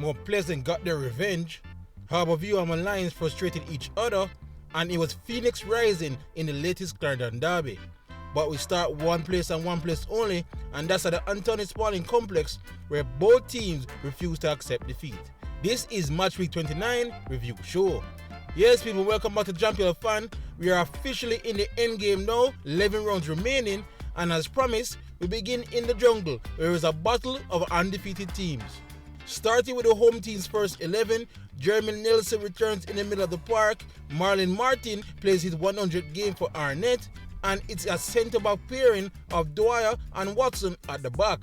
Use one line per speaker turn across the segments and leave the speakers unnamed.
more Pleasant got their revenge. Harbour and Molynes frustrated each other, and it was Phoenix rising in the latest Clarendon derby. But we start one place and one place only, and that's at the Anthony Spalding Complex, where both teams refuse to accept defeat. This is Match Week 29 Review Show. Yes, people, welcome back to Champion Fan. We are officially in the end game now, 11 rounds remaining, and as promised, we begin in the jungle, where there is a battle of undefeated teams. Starting with the home team's first 11, Jeremy Nelson returns in the middle of the park, Marlon Martin plays his 100th game for Arnett, and it's a centre-back pairing of Dwyer and Watson at the back.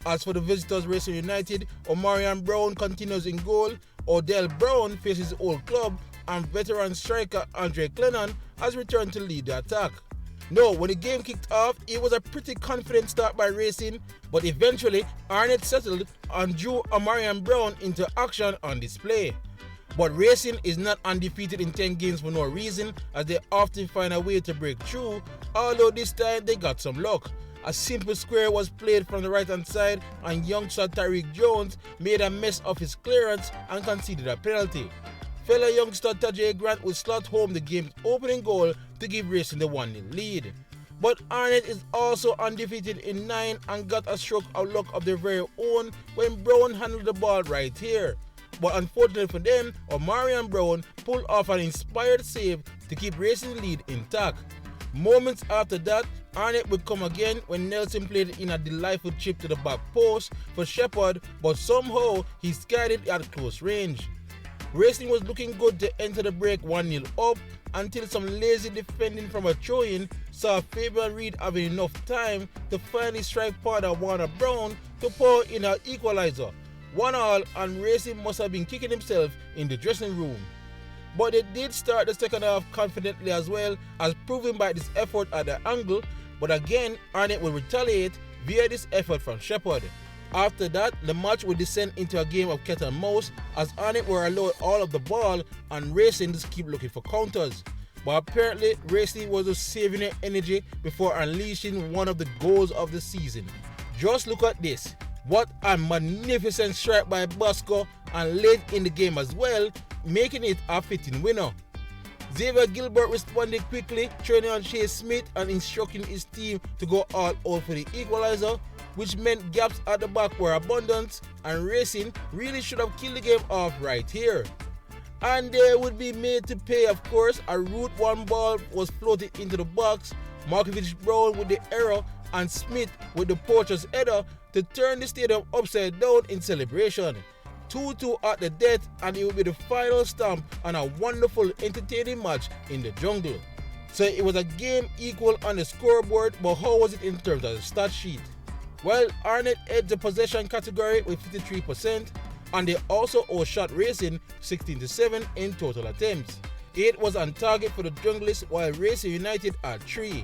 As for the visitors, Racing United, Omarion Brown continues in goal, Odell Brown faces his old club, and veteran striker Andre Clennon has returned to lead the attack. No, when the game kicked off, it was a pretty confident start by Racing, but eventually Arnett settled and drew Omarion Brown into action on display. But Racing is not undefeated in 10 games for no reason, as they often find a way to break through, although this time they got some luck. A simple square was played from the right hand side, and youngster Tariq Jones made a mess of his clearance and conceded a penalty. Fellow youngster Tajay Grant would slot home the game's opening goal to give Racing the 1-0 lead. But Arnett is also undefeated in 9 and got a stroke of luck of their very own when Brown handled the ball right here. But unfortunately for them, Omarion Brown pulled off an inspired save to keep Racing lead intact. Moments after that, Arnett would come again when Nelson played in a delightful chip to the back post for Shepherd, but somehow he skied it at close range. Racing was looking good to enter the break 1-0 up until some lazy defending from a throw-in saw Fabian Reed having enough time to finally strike partner Warner Brown to pour in an equalizer. 1-1, and Racing must have been kicking himself in the dressing room. But they did start the second half confidently as well, as proven by this effort at the angle, but again Arnett will retaliate via this effort from Shepherd. After that, the match would descend into a game of cat and mouse, as Arnett were allowed all of the ball and Racing just keep looking for counters. But apparently Racing was just saving their energy before unleashing one of the goals of the season. Just look at this. What a magnificent strike by Bosco, and late in the game as well, making it a fitting winner. Xavier Gilbert responded quickly, turning on Shea Smith and instructing his team to go all out for the equalizer, which meant gaps at the back were abundant, and Racing really should have killed the game off right here. And they would be made to pay, of course. A route one ball was floated into the box, Markovich Brown with the error, and Smith with the poacher's header to turn the stadium upside down in celebration. 2-2 at the death, and it would be the final stamp on a wonderful, entertaining match in the jungle. So it was a game equal on the scoreboard, but how was it in terms of the stat sheet? Well, Arnett edged the possession category with 53%, and they also outshot Racing 16-7 in total attempts. 8 was on target for the Junglists, while Racing United had 3.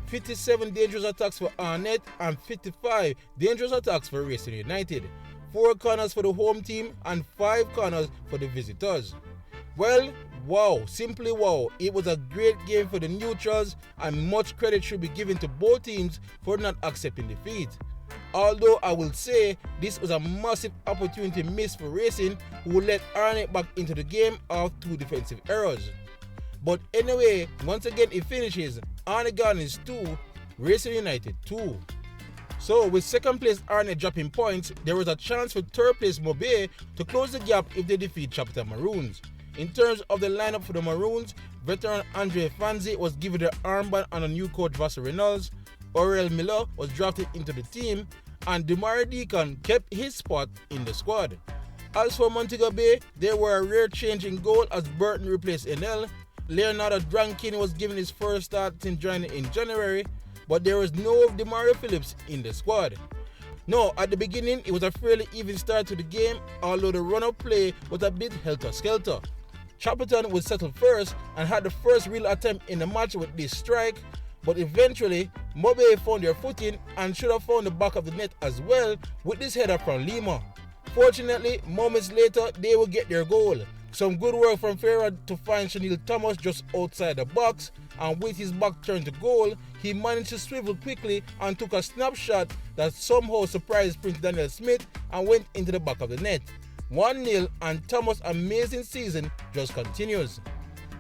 57 dangerous attacks for Arnett and 55 dangerous attacks for Racing United. 4 corners for the home team and 5 corners for the visitors. Well, wow, simply wow. It was a great game for the neutrals, and much credit should be given to both teams for not accepting defeat. Although I will say this was a massive opportunity missed for Racing, who let Arnett back into the game off 2 defensive errors. But anyway, once again it finishes Arnett Gardens 2, Racing United 2. So with second place Arnett dropping points, there was a chance for third place Mobe to close the gap if they defeat Chapelton Maroons. In terms of the lineup for the Maroons, veteran Andre Fanzi was given the armband on a new coach Vassar Reynolds, Aurel Miller was drafted into the team, and Demari Deacon kept his spot in the squad. As for Montego Bay, there were a rare change in goal as Burton replaced NL. Leonardo Drankin was given his first start since joining in January, but there was no Demario Phillips in the squad. No, at the beginning it was a fairly even start to the game, although the run-up play was a bit helter-skelter. Chapelton would settle first and had the first real attempt in the match with this strike, but eventually Mobe found their footing and should have found the back of the net as well with this header from Lima. Fortunately, moments later they would get their goal. Some good work from Vere to find Chanel Thomas just outside the box, and with his back turned to goal, he managed to swivel quickly and took a snapshot that somehow surprised Prince Daniel Smith and went into the back of the net. 1-0, and Thomas' amazing season just continues.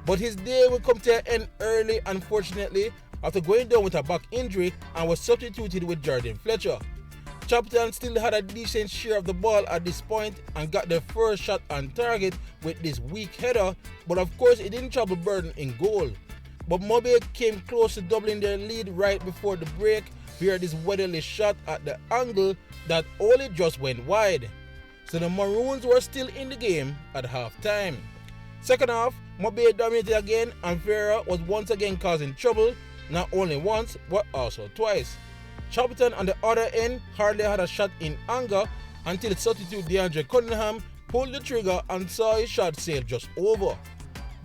But his day will come to an end early, unfortunately, after going down with a back injury and was substituted with Jordan Fletcher. Chapelton still had a decent share of the ball at this point and got their first shot on target with this weak header, but of course it didn't trouble Burton in goal. But Moby came close to doubling their lead right before the break via this weatherly shot at the angle that only just went wide. So the Maroons were still in the game at half-time. Second half, Moby dominated again and Vere was once again causing trouble, not only once but also twice. Chapelton on the other end hardly had a shot in anger until substitute DeAndre Cunningham pulled the trigger and saw his shot sail just over.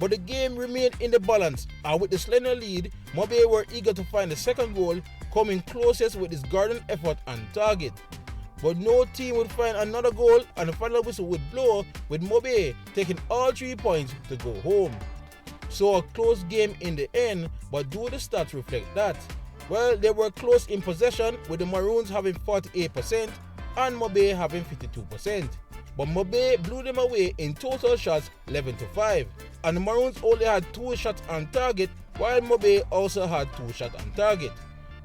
But the game remained in the balance, and with the slender lead, Moby were eager to find the second goal, coming closest with his guarding effort on target. But no team would find another goal, and the final whistle would blow with Moby taking all 3 points to go home. So a close game in the end, but do the stats reflect that? Well, they were close in possession, with the Maroons having 48% and Moby having 52%. But Moby blew them away in total shots 11-5, and the Maroons only had 2 shots on target, while Moby also had 2 shots on target.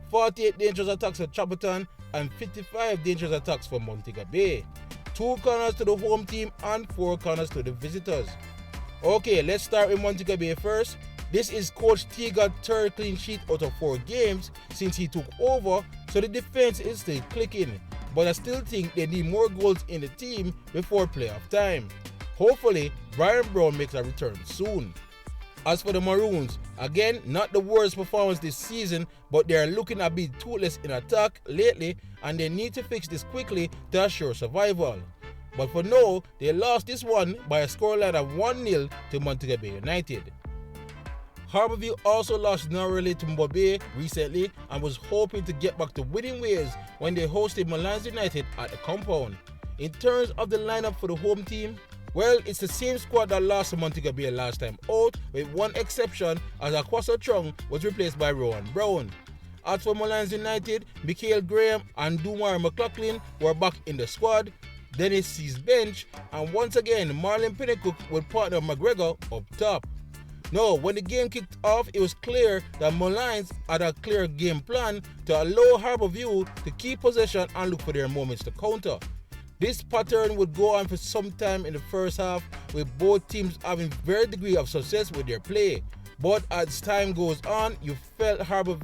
48 dangerous attacks for Chapelton and 55 dangerous attacks for Montego Bay. 2 corners to the home team and 4 corners to the visitors. Okay, let's start with Montego Bay first. This is Coach Teagar's 3rd clean sheet out of 4 games since he took over, so the defense is still clicking. But I still think they need more goals in the team before playoff time. Hopefully, Brian Brown makes a return soon. As for the Maroons, again, not the worst performance this season, but they are looking a bit toothless in attack lately and they need to fix this quickly to assure survival. But for now, they lost this one by a scoreline of 1-0 to Montego Bay United. Harbour also lost narrowly to Moby recently and was hoping to get back to winning ways when they hosted Molynes United at the compound. In terms of the lineup for the home team, well, it's the same squad that lost to Montego Bay last time out, with one exception as Aquaso Chung was replaced by Rowan Brown. As for Molynes United, Michael Graham and Dumar McLaughlin were back in the squad, Dennis C's bench, and once again Marlon Pennycook with partner McGregor up top. No, when the game kicked off, it was clear that Molynes had a clear game plan to allow Harbour to keep possession and look for their moments to counter. This pattern would go on for some time in the first half, with both teams having very degree of success with their play. But as time goes on, you felt Harbour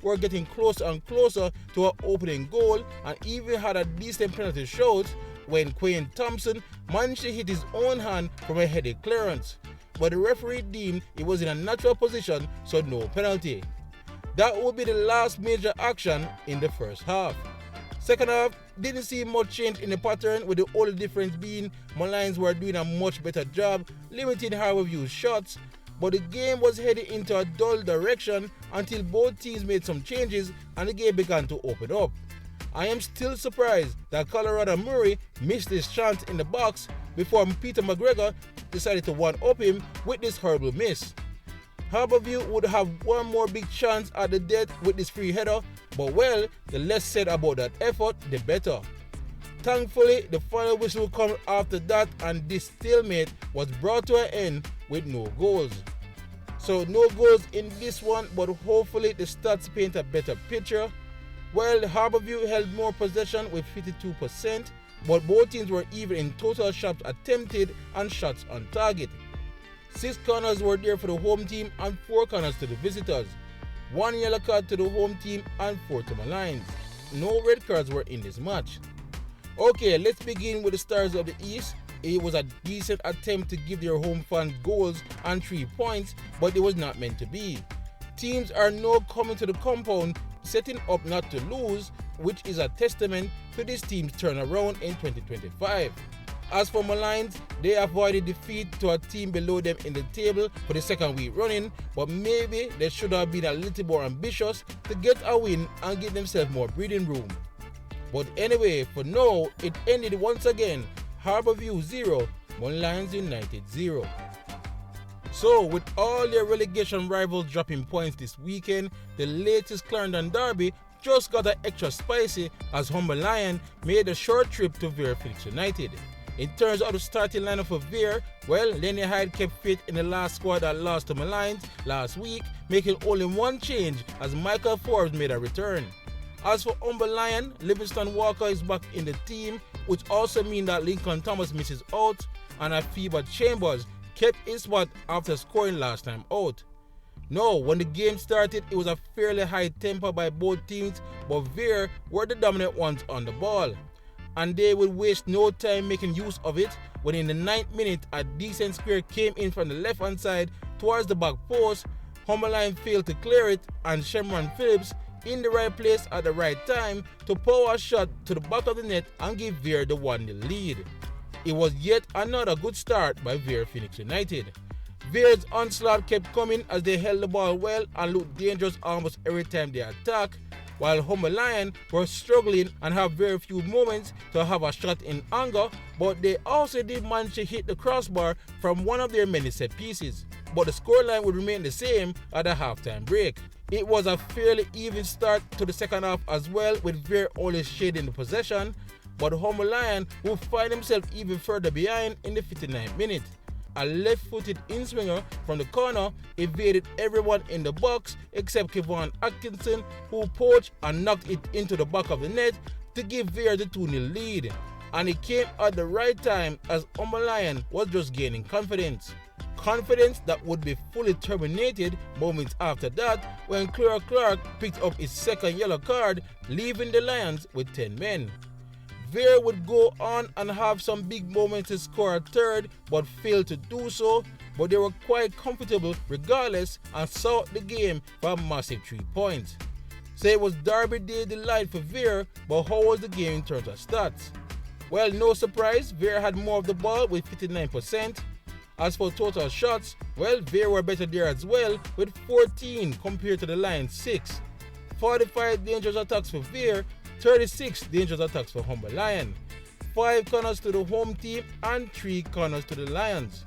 were getting closer and closer to an opening goal and even had a decent penalty shot when Quayne Thompson managed to hit his own hand from a headed clearance. But the referee deemed it was in a natural position, so no penalty. That would be the last major action in the first half. Second half, didn't see much change in the pattern, with the only difference being Molynes were doing a much better job limiting Harbour's shots, but the game was heading into a dull direction until both teams made some changes and the game began to open up. I am still surprised that Colorado Murray missed his chance in the box before Peter McGregor decided to one-up him with this horrible miss. Harbour would have one more big chance at the death with this free header, but well, the less said about that effort, the better. Thankfully, the final whistle would come after that and this stalemate was brought to an end with no goals. So no goals in this one, but hopefully the stats paint a better picture. Well, Harbour held more possession with 52%, but both teams were even in total shots attempted and shots on target. 6 corners were there for the home team and 4 corners to the visitors. 1 yellow card to the home team and 4 to Molynes. No red cards were in this match. Okay, let's begin with the Stars of the East. It was a decent attempt to give their home fans goals and 3 points, but it was not meant to be. Teams are now coming to the compound, setting up not to lose, which is a testament to this team's turnaround in 2025. As for Molynes, they avoided defeat to a team below them in the table for the second week running, but maybe they should have been a little more ambitious to get a win and give themselves more breathing room. But anyway, for now, it ended once again, Harbour 0, Molynes United 0. So, with all their relegation rivals dropping points this weekend, the latest Clarendon derby just got an extra spicy as Humber Lion made a short trip to Vere United. In terms of the starting lineup for Vere, well, Lenny Hyde kept faith in the last squad that lost to Molynes last week, making only one change as Michael Forbes made a return. As for Lion, Livingston Walker is back in the team, which also means that Lincoln Thomas misses out, and Afiba Chambers kept his spot after scoring last time out. No, when the game started, it was a fairly high tempo by both teams, but Vere were the dominant ones on the ball. And they would waste no time making use of it when in the 9th minute a decent square came in from the left hand side towards the back post. Lion failed to clear it, and Shamron Phillips in the right place at the right time to power a shot to the back of the net and give Vere the 1-0 lead. It was yet another good start by Vere Phoenix United. Vere's onslaught kept coming as they held the ball well and looked dangerous almost every time they attacked, while Lion were struggling and have very few moments to have a shot in anger, but they also did manage to hit the crossbar from one of their many set pieces. But the scoreline would remain the same at the halftime break. It was a fairly even start to the second half as well, with Vere only shading the possession, but Lion would find himself even further behind in the 59th minute. A left-footed in-swinger from the corner evaded everyone in the box except Kevon Atkinson, who poached and knocked it into the back of the net to give Vere the 2-0 lead. And it came at the right time as Lion was just gaining confidence. Confidence that would be fully terminated moments after that when Clark picked up his second yellow card, leaving the Lions with 10 men. Vere would go on and have some big moments to score a third, but failed to do so, but they were quite comfortable regardless and saw the game for a massive 3 points. So it was Derby Day delight for Vere, but how was the game in terms of stats? Well, no surprise, Vere had more of the ball with 59%. As for total shots, well, Vere were better there as well with 14 compared to the Lions' 6. 45 dangerous attacks for Vere, 36 dangerous attacks for Lion. 5 corners to the home team and 3 corners to the Lions.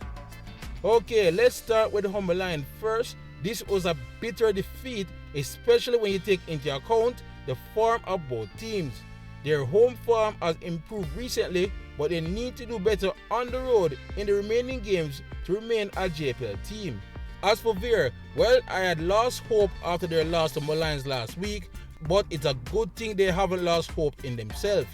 Okay, let's start with Lion first. This was a bitter defeat, especially when you take into account the form of both teams. Their home form has improved recently, but they need to do better on the road in the remaining games to remain a JPL team. As for Vere, well, I had lost hope after their loss to Molynes last week, but it's a good thing they haven't lost hope in themselves.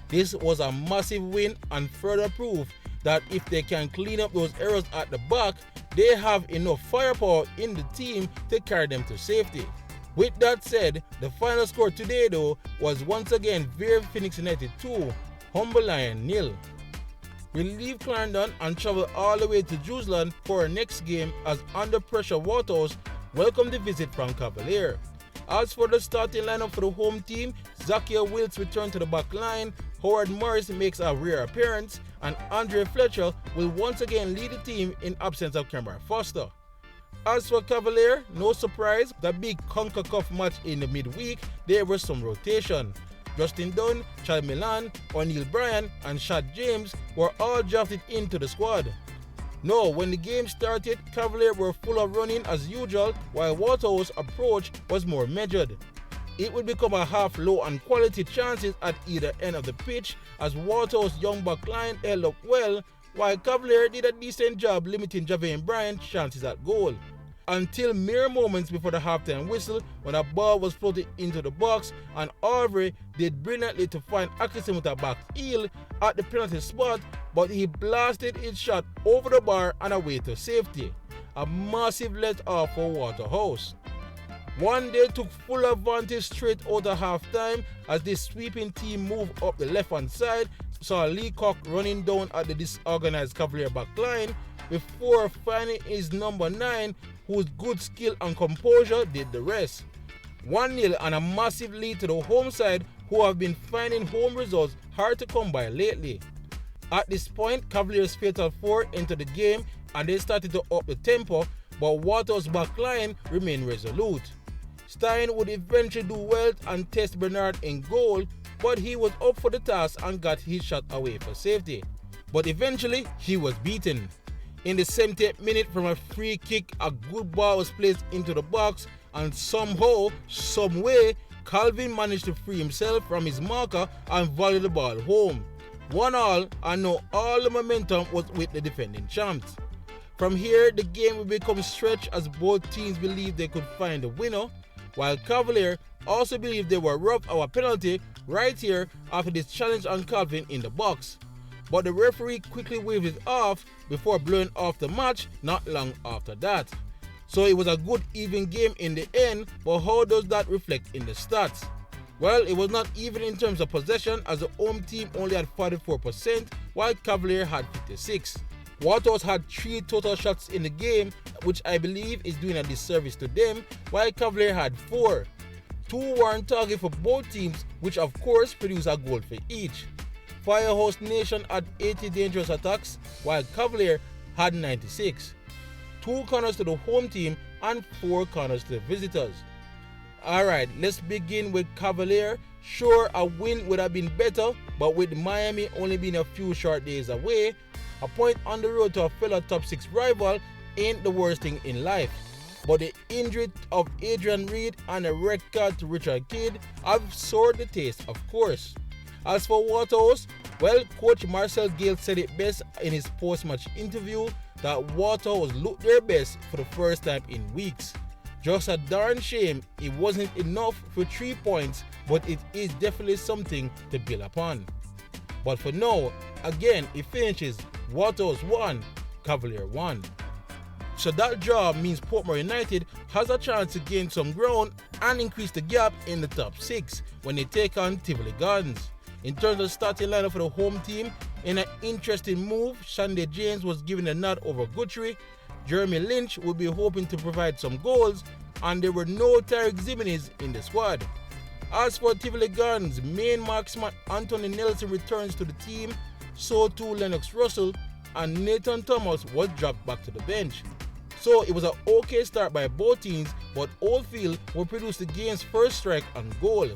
This was a massive win and further proof that if they can clean up those errors at the back, they have enough firepower in the team to carry them to safety. With that said, the final score today though was once again Vere Phoenix United 2, Lion 0. We'll leave Clarendon and travel all the way to Jerusalem for our next game as under pressure Waterhouse welcome the visit from Cavalier. As for the starting lineup for the home team, Zakia Wilkes returned to the back line, Howard Morris makes a rare appearance, and Andre Fletcher will once again lead the team in absence of Cameron Foster. As for Cavalier, no surprise, the big CONCACAF match in the midweek, there was some rotation. Justin Dunn, Chad Milan, O'Neal Bryan, and Shad James were all drafted into the squad. No, when the game started, Cavalier were full of running as usual, while Waterhouse approach was more measured. It would become a half low on quality chances at either end of the pitch as Waterhouse young back line held up well, while Cavalier did a decent job limiting Javane Bryant's chances at goal. Until mere moments before the halftime whistle when a ball was floated into the box and Aubrey did brilliantly to find Atkinson with a back heel at the penalty spot, but he blasted his shot over the bar and away to safety. A massive let-off for Waterhouse. One they took full advantage straight out of halftime as this sweeping team moved up the left-hand side, saw Leacock running down at the disorganized Cavalier back line before finding his number 9, whose good skill and composure did the rest. 1-0 and a massive lead to the home side, who have been finding home results hard to come by lately. At this point, Cavaliers' fatal 4 entered the game and they started to up the tempo, but Waterhouse back line remained resolute. Stein would eventually do well and test Bernard in goal, but he was up for the task and got his shot away for safety. But eventually, he was beaten. In the 70th minute from a free kick, a good ball was placed into the box and somehow, some way, Calvin managed to free himself from his marker and volley the ball home. 1-1, and now all the momentum was with the defending champs. From here, the game will become stretched as both teams believed they could find a winner, while Cavalier also believed they were robbed of a penalty right here after this challenge on Calvin in the box. But the referee quickly waved it off before blowing off the match not long after that. So it was a good even game in the end, but how does that reflect in the stats? Well, it was not even in terms of possession, as the home team only had 44%, while Cavalier had 56%. Waterhouse had 3 total shots in the game, which I believe is doing a disservice to them, while Cavalier had 4. 2 were on target for both teams, which of course produced a goal for each. Firehouse Nation had 80 dangerous attacks, while Cavalier had 96. 2 corners to the home team and 4 corners to the visitors. Alright, let's begin with Cavalier. Sure, a win would have been better, but with Miami only being a few short days away, a point on the road to a fellow top 6 rival ain't the worst thing in life. But the injury of Adrian Reed and a red card to Richard Kidd have soured the taste, of course. As for Waterhouse, well, coach Marcel Gale said it best in his post-match interview that Waterhouse looked their best for the first time in weeks. Just a darn shame it wasn't enough for 3 points, but it is definitely something to build upon. But for now, again, it finishes Waterhouse 1, Cavalier 1. So that draw means Portmore United has a chance to gain some ground and increase the gap in the top 6 when they take on Tivoli Gardens. In terms of starting lineup for the home team, in an interesting move, Shandy James was given a nod over Guthrie. Jeremy Lynch would be hoping to provide some goals, and there were no Tarek Zimenez in the squad. As for Tivoli Gardens, main marksman Anthony Nelson returns to the team, so too Lennox Russell, and Nathan Thomas was dropped back to the bench. So it was an okay start by both teams, but Oldfield would produce the game's first strike and goal.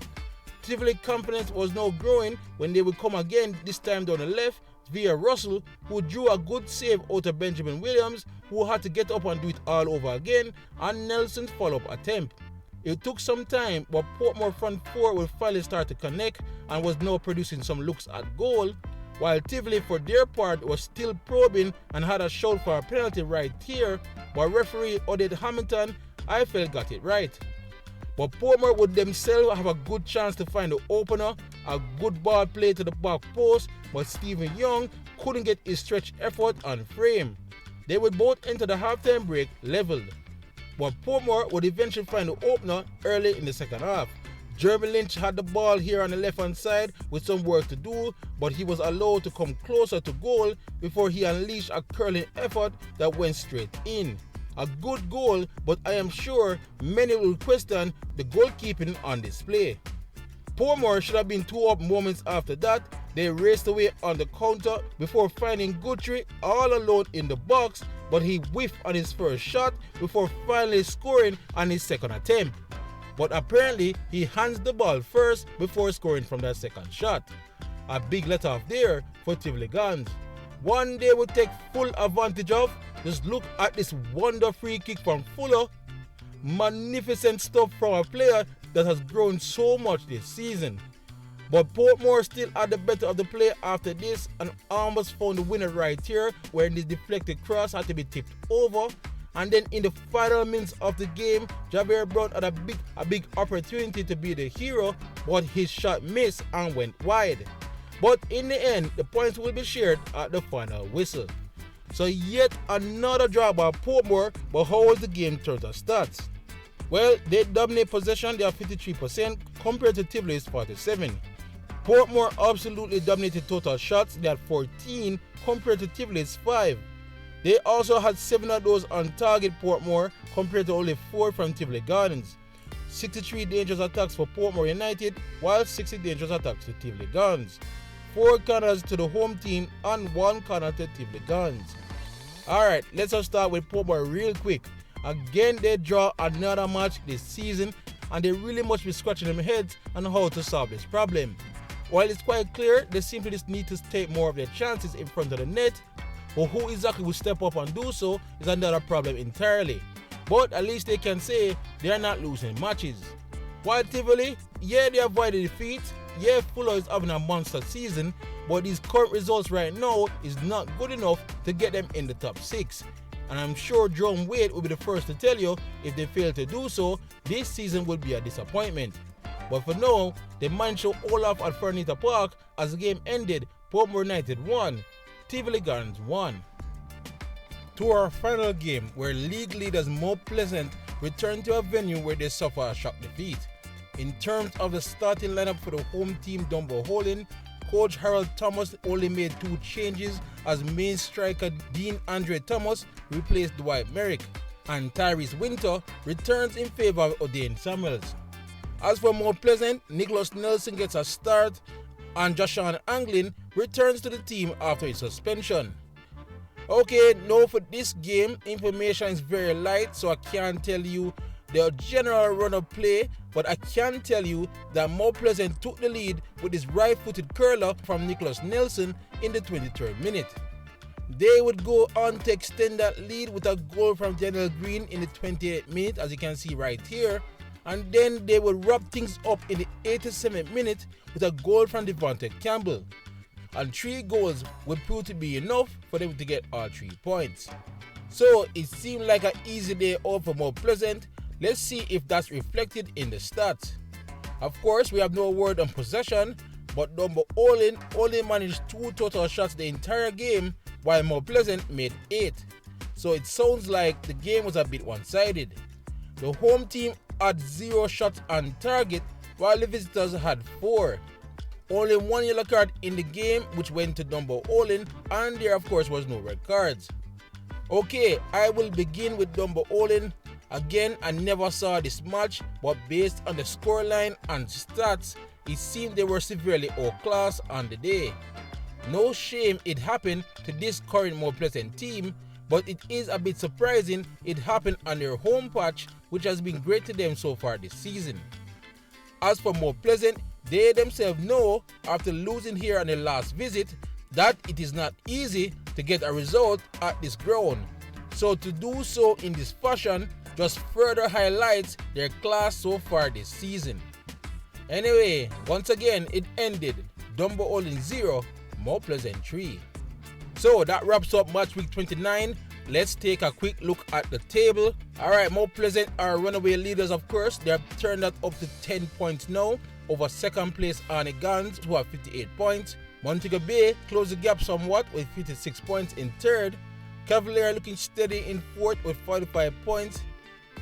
Tivoli confidence was now growing when they would come again, this time down the left, via Russell, who drew a good save out of Benjamin Williams, who had to get up and do it all over again, and Nelson's follow-up attempt. It took some time, but Portmore front 4 would finally start to connect and was now producing some looks at goal, while Tivoli for their part was still probing and had a shout for a penalty right here, but referee Odette Hamilton, I felt, got it right. But Portmore would themselves have a good chance to find the opener, a good ball play to the back post, but Stephen Young couldn't get his stretch effort on frame. They would both enter the halftime break leveled, but Portmore would eventually find the opener early in the second half. Jeremy Lynch had the ball here on the left-hand side with some work to do, but he was allowed to come closer to goal before he unleashed a curling effort that went straight in. A good goal, but I am sure many will question the goalkeeping on display. Portmore should have been 2 up moments after that. They raced away on the counter before finding Guthrie all alone in the box, but he whiffed on his first shot before finally scoring on his second attempt. But apparently he hands the ball first before scoring from that second shot. A big let off there for Tivoli Gardens. One they will take full advantage of. Just look at this wonder free kick from Fuller. Magnificent stuff from a player that has grown so much this season. But Portmore still had the better of the play after this and almost found the winner right here, where this deflected cross had to be tipped over. And then in the final minutes of the game, Javier Brown had a big opportunity to be the hero, but his shot missed and went wide. But in the end, the points will be shared at the final whistle. So yet another draw by Portmore, but how was the game in terms of stats? Well, they dominate possession, they have 53% compared to Tivoli's 47%. Portmore absolutely dominated total shots, they had 14 compared to Tivoli's 5. They also had 7 of those on target Portmore compared to only 4 from Tivoli Gardens. 63 dangerous attacks for Portmore United, while 60 dangerous attacks to Tivoli Gardens. 4 corners to the home team and 1 corner to Tivoli Gardens. Alright, let's just start with Portmore real quick. Again, they draw another match this season and they really must be scratching their heads on how to solve this problem. While it's quite clear, they simply just need to take more of their chances in front of the net, but who exactly will step up and do so is another problem entirely. But at least they can say they are not losing matches. While Tivoli, yeah, they avoided defeat, yeah, Fuller is having a monster season, but these current results right now is not good enough to get them in the top 6. And I'm sure John Wade will be the first to tell you if they fail to do so, this season will be a disappointment. But for now, they managed to hold off at Fernita Park as the game ended, Portmore United 1, Tivoli Gardens 1. To our final game, where league leaders Mount Pleasant returned to a venue where they suffer a shock defeat. In terms of the starting lineup for the home team Dunbeholden, coach Harold Thomas only made 2 changes as main striker Dean Andre Thomas replaced Dwight Merrick, and Tyrese Winter returns in favour of O'Dane Samuels. As for Mount Pleasant, Nicholas Nelson gets a start and Joshan Anglin returns to the team after his suspension. Okay, now for this game, information is very light, so I can't tell you the general run of play, but I can tell you that Mount Pleasant took the lead with his right-footed curler from Nicholas Nelson in the 23rd minute. They would go on to extend that lead with a goal from Daniel Green in the 28th minute, as you can see right here, and then they would wrap things up in the 87th minute with a goal from Devontae Campbell. And 3 goals would prove to be enough for them to get all 3 points. So it seemed like an easy day out for Mount Pleasant. Let's see if that's reflected in the stats. Of course, we have no word on possession, but Dunbeholden only managed 2 total shots the entire game, while Mount Pleasant made 8. So it sounds like the game was a bit one-sided. The home team had 0 shots on target, while the visitors had 4. Only 1 yellow card in the game, which went to Dunbeholden, and there of course was no red cards. Okay, I will begin with Dunbeholden. Again, I never saw this match, but based on the scoreline and stats, it seemed they were severely outclassed on the day. No shame it happened to this current Mount Pleasant team, but it is a bit surprising it happened on their home patch, which has been great to them so far this season. As for Mount Pleasant, they themselves know, after losing here on their last visit, that it is not easy to get a result at this ground. So to do so in this fashion just further highlights their class so far this season. Anyway, once again it ended Dunbeholden 0, Mount Pleasant 3. So that wraps up match week 29. Let's take a quick look at the table. Alright, Mount Pleasant are runaway leaders of course. They have turned that up to 10 points now over second place Arnett who have 58 points. Montego Bay closed the gap somewhat with 56 points in third. Cavalier looking steady in fourth with 45 points.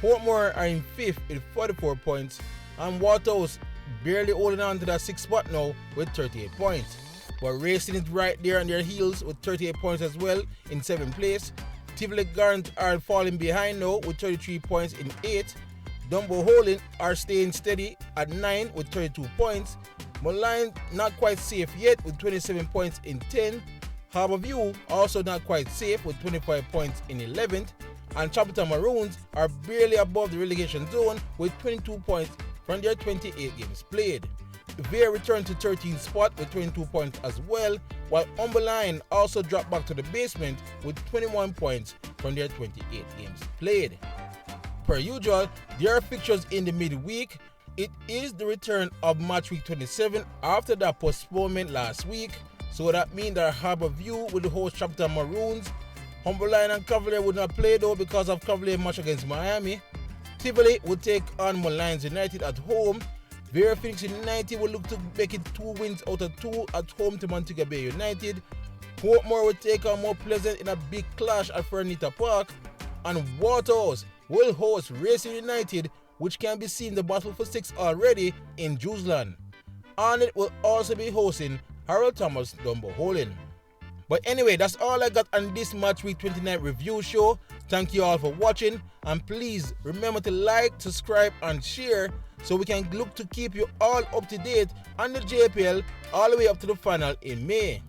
Portmore are in fifth with 44 points. And Waterhouse barely holding on to that 6th spot now with 38 points. But Racing is right there on their heels with 38 points as well in 7th place. Tivoli Gardens are falling behind now with 33 points in 8th. Dunbeholden are staying steady at 9 with 32 points. Molynes not quite safe yet with 27 points in 10th. Harbour also not quite safe with 25 points in 11th. And Chapelton Maroons are barely above the relegation zone with 22 points from their 28 games played. Vere returned to 13th spot with 22 points as well, while Molynes also dropped back to the basement with 21 points from their 28 games played. Per usual, there are fixtures in the midweek. It is the return of match week 27 after that postponement last week, so that means that Harbour will host Chapelton Maroons. Molynes and Cavalier would not play though because of Cavalier match against Miami. Tivoli would take on Molynes United at home. Vere Phoenix United will look to make it 2 wins out of 2 at home to Montego Bay United. Portmore will take on Mount Pleasant in a big clash at Fernita Park. And Waterhouse will host Racing United, which can be seen the battle for 6 already in Jerusalem. Arnett will also be hosting Harold Thomas Dunbeholden. But anyway, that's all I got on this match week 29 review show. Thank you all for watching, and please remember to like, subscribe and share so we can look to keep you all up to date on the JPL all the way up to the final in May.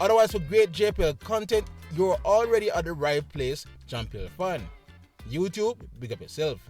Otherwise, for great JPL content, you're already at the right place, Champion Fan. YouTube, big up yourself.